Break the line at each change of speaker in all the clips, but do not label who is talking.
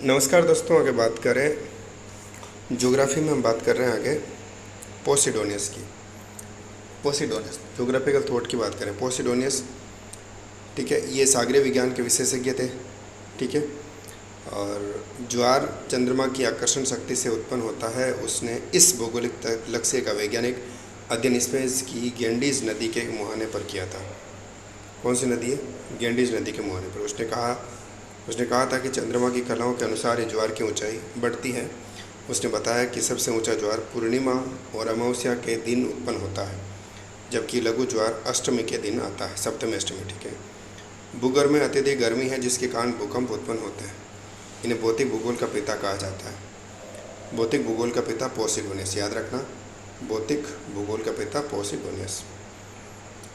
नमस्कार दोस्तों, आगे बात करें ज्योग्राफी में। हम बात कर रहे हैं आगे पोसिडोनियस की। पोसिडोनियस ज्योग्राफिकल थॉट की बात करें। पोसिडोनियस, ठीक है, ये सागरीय विज्ञान के विशेषज्ञ थे, ठीक है। और ज्वार चंद्रमा की आकर्षण शक्ति से उत्पन्न होता है। उसने इस भौगोलिक लक्ष्य का वैज्ञानिक अध्ययन स्पेस की गेंडीज नदी के मुहाने पर किया था। कौन सी नदी है? गेंडीज नदी के मुहाने पर। उसने कहा था कि चंद्रमा की कलाओं के अनुसार ये ज्वार की ऊंचाई बढ़ती है। उसने बताया कि सबसे ऊंचा ज्वार पूर्णिमा और अमावस्या के दिन उत्पन्न होता है, जबकि लघु ज्वार अष्टमी के दिन आता है, सप्तमी अष्टमी, ठीक है। भूगर्भ में अत्यधिक गर्मी है, जिसके कारण भूकंप उत्पन्न होते हैं। इन्हें भौतिक भूगोल का पिता कहा जाता है। भौतिक भूगोल का पिता पोसिडोनियस, याद रखना, भौतिक भूगोल का पिता पोसिडोनियस,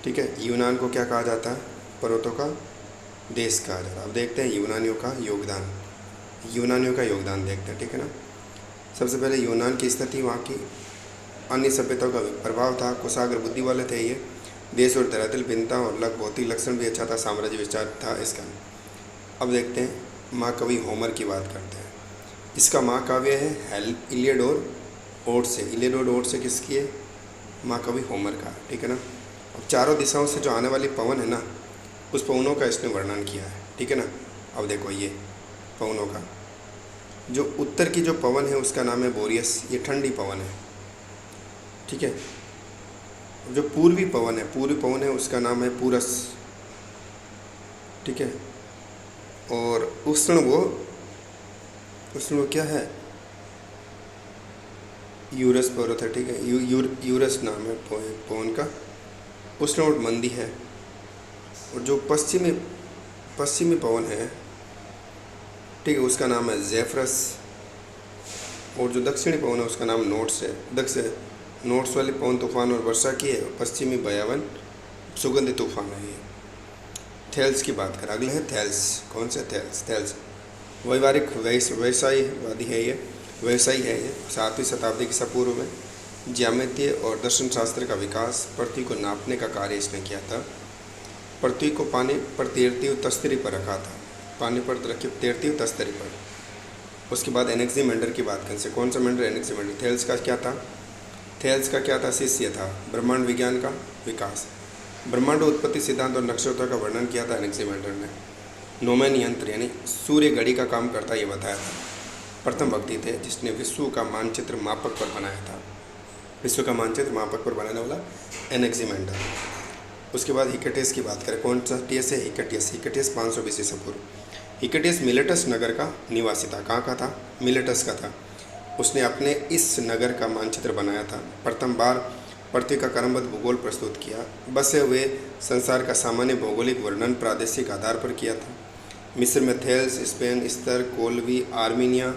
ठीक है। यूनान को क्या कहा जाता है? पर्वतों का देश कहा जाता है। अब देखते हैं यूनानियों का योगदान देखते हैं, ठीक है ना। सबसे पहले यूनान की स्थिति, वहाँ की अन्य सभ्यताओं का प्रभाव था। कुशाग्र बुद्धि वाले थे ये। देश और धरातल भिन्नता और भौतिक लक्षण भी अच्छा था। साम्राज्य विस्तार था इसका। अब देखते हैं महाकवि होमर की बात करते हैं। इसका महाकाव्य है इलियड और ओडिसी। इलियड और ओडिसी किसकी है? महाकवि होमर का, ठीक है ना। अब चारों दिशाओं से जो आने वाली पवन है ना, उस पवनों का इसने वर्णन किया है, ठीक है ना। अब देखो ये पवनों का, जो उत्तर की जो पवन है उसका नाम है बोरियस, ये ठंडी पवन है, ठीक है। जो पूर्वी पवन है उसका नाम है पूरस, ठीक है। और उष्ण वो क्या है? यूरस पर्वत है, ठीक है। यूरस नाम है पवन का। उष्ण और मंदी है। और जो पश्चिमी पवन है, ठीक है, उसका नाम है जेफरस। और जो दक्षिणी पवन है उसका नाम नोट्स है। नोट्स वाली पवन तूफान और वर्षा की है। पश्चिमी भयावन सुगंधित तूफान है ये। थेल्स की बात करें, अगले है थेल्स। कौन से? थेल्स वैवाहिक व्यवसायवादी है ये, व्यवसायी है ये। 7वीं शताब्दी की पूर्व में ज्यामितीय और दर्शन शास्त्र का विकास, पृथ्वी को नापने का कार्य इसने किया था। पृथ्वी को पानी पर तैरती हुई तस्तरी पर रखा था। पानी पर रखी तैरती हुई तस्तरी पर। उसके बाद एनेक्सिमेंडर की बात करें। कौन सा मेंडर? एनेक्सिमेंडर। थेल्स का क्या था? शिष्य था। ब्रह्मांड विज्ञान का विकास, ब्रह्मांड उत्पत्ति सिद्धांत और नक्षत्रों का वर्णन किया था एनेक्सिमेंडर ने। नोमेन यंत्र यानी सूर्य घड़ी का काम करता ये बताया था। प्रथम व्यक्ति थे जिसने विश्व का मानचित्र मापक पर बनाया था। विश्व का मानचित्र मापक पर बनाने वाला एनेक्सिमेंडर। उसके बाद हिकटियस की बात करें। कौन सा टियस है? हिकटियस 520 ईसा पूर्व। हिकटियस मिलेटस नगर का निवासी था। कहाँ का था? मिलेटस का था। उसने अपने इस नगर का मानचित्र बनाया था। प्रथम बार पृथ्वी का क्रमबद्ध भूगोल प्रस्तुत किया। बसे हुए संसार का सामान्य भौगोलिक वर्णन प्रादेशिक आधार पर किया था। मिस्र में थेल्स, स्पेन स्तर, कोलवी, आर्मीनिया,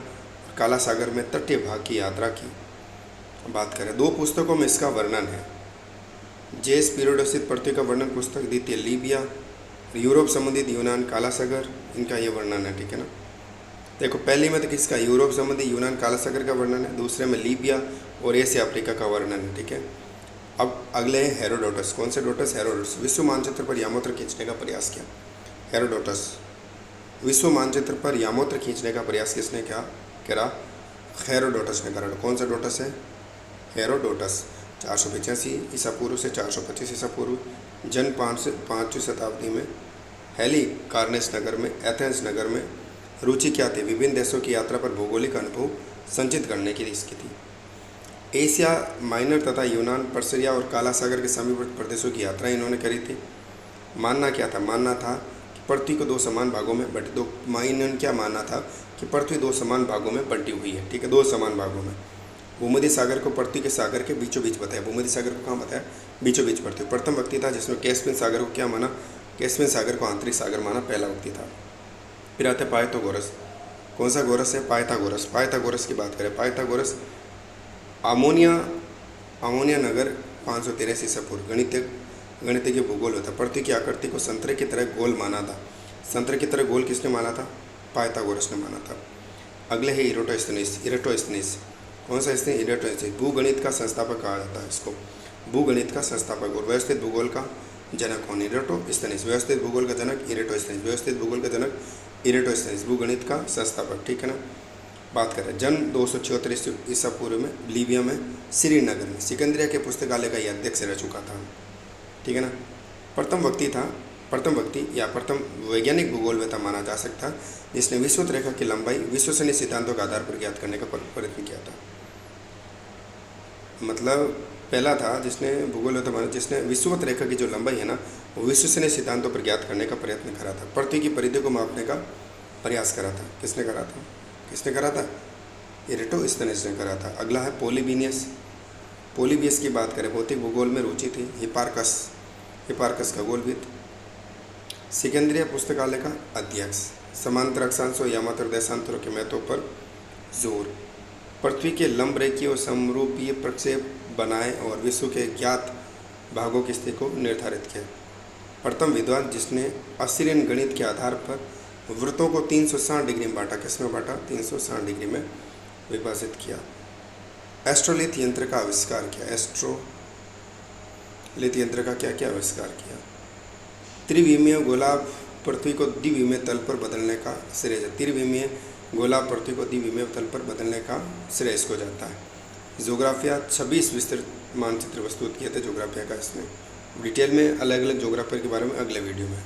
काला सागर में तटीय भाग की यात्रा की। बात करें 2 पुस्तकों में इसका वर्णन है। जेस पीरियोडोसिस पृथ्वी का वर्णन पुस्तक, द्वितीय लीबिया, यूरोप संबंधित यूनान, काला सागर, इनका ये वर्णन है, ठीक है ना। देखो पहली में तो किसका? यूरोप संबंधी यूनान, काला सागर का वर्णन है। दूसरे में लीबिया और एशिया अफ्रीका का वर्णन है, ठीक है। अब अगले हैं हेरोडोटस। कौन से डोटस? हेरोडोटस। विश्व मानचित्र पर यामोत्र खींचने का प्रयास किया। हेरोडोटस विश्व मानचित्र पर यामोत्र खींचने का प्रयास किसने करा? हेरोडोटस ने करा। कौन सा डोटस है? हेरोडोटस। 485 ईसा पूर्व से 425 ईसा पूर्व। जन्म 5वीं शताब्दी में हेली कार्नेस नगर में, एथेंस नगर में। रुचि क्या थी? विभिन्न देशों की यात्रा पर भौगोलिक अनुभव संचित करने की इसकी थी। एशिया माइनर तथा यूनान, पर्सिया और काला सागर के समीपवर्ती प्रदेशों की यात्रा इन्होंने करी थी। मानना क्या था? मानना था कि पृथ्वी को 2 समान भागों में इन्होंने क्या मानना था? कि पृथ्वी 2 समान भागों में बंटी हुई है, ठीक है, 2 समान भागों में। भूमध्य सागर को पृथ्वी के सागर के बीचों बीच बताया। भूमध्य सागर को कहाँ बताया? बीचों बीच पृथ्वी। प्रथम व्यक्ति था जिसने कैस्पियन सागर को क्या माना? कैस्पियन सागर को आंतरिक सागर माना, पहला व्यक्ति था। फिर आते पाइथागोरस। कौन सा गोरस है? पाइथागोरस की बात करें। पाइथागोरस अमोनिया नगर 513 ईसा पूर्व। गणितज्ञ भूगोल होता। पृथ्वी की आकृति को संतरे की तरह गोल माना था। संतरे की तरह गोल किसने माना था? पाइथागोरस ने माना था। अगले है इरेटोस्थनीस। कौन सा? इसने इरेटोस्थनीस। भूगणित का संस्थापक कहा जाता है इसको। भूगणित का संस्थापक और व्यवस्थित भूगोल का जनक कौन? इरेटोस्थनीस। व्यवस्थित भूगोल का जनक इरेटोस्थनीस। व्यवस्थित भूगोल का जनक इरेटोस्थेनिस भूगणित का संस्थापक, ठीक है ना। बात करें जन्म 276 ईसा पूर्व में लीबिया में श्रीनगर में सिकंदरिया के पुस्तकालय का यह अध्यक्ष रह चुका था, ठीक है ना। प्रथम व्यक्ति या प्रथम वैज्ञानिक भूगोलवेता माना जा सकता है जिसने विषुवत रेखा की लंबाई विश्वसनीय सिद्धांतों के आधार पर ज्ञात करने का प्रयत्न किया था। मतलब पहला था जिसने भूगोलवेता माना जिसने विषुवत रेखा की जो लंबाई है ना वो विश्वसनीय सिद्धांतों पर ज्ञात करने का प्रयत्न करा था, पृथ्वी की परिधि को मापने का प्रयास करा था। किसने करा था? इरेटोस्थेनिस ने करा था। अगला है पोलिबियस की बात करें, भौतिक भूगोल में रुचि थी। हिपार्कस खगोलविद। सिकंदरिया पुस्तकालय का अध्यक्ष। समांतर अक्षांशों या मात्र देशांतरों के महत्व पर जोर। पृथ्वी के लंब रेखीय और समरूपीय प्रक्षेप बनाए और विश्व के ज्ञात भागों की स्थिति को निर्धारित किया। प्रथम विद्वान जिसने असीरियन गणित के आधार पर वृत्तों को 360 डिग्री में बांटा। किसमें बांटा? 360 डिग्री में विभाजित किया। एस्ट्रोलिथ यंत्र का आविष्कार किया। एस्ट्रोलिथ यंत्र का क्या आविष्कार किया? त्रिविमीय गोलाभ पृथ्वी को द्विविमीय तल पर बदलने का श्रेय। त्रिविमीय गोलाभ पृथ्वी को द्विविमीय तल पर बदलने का श्रेय इसको जाता है। जोग्राफिया 26 विस्तृत मानचित्र प्रस्तुत किए थे जोग्राफिया का। इसमें डिटेल में अलग अलग जोग्राफिया के बारे में अगले वीडियो में।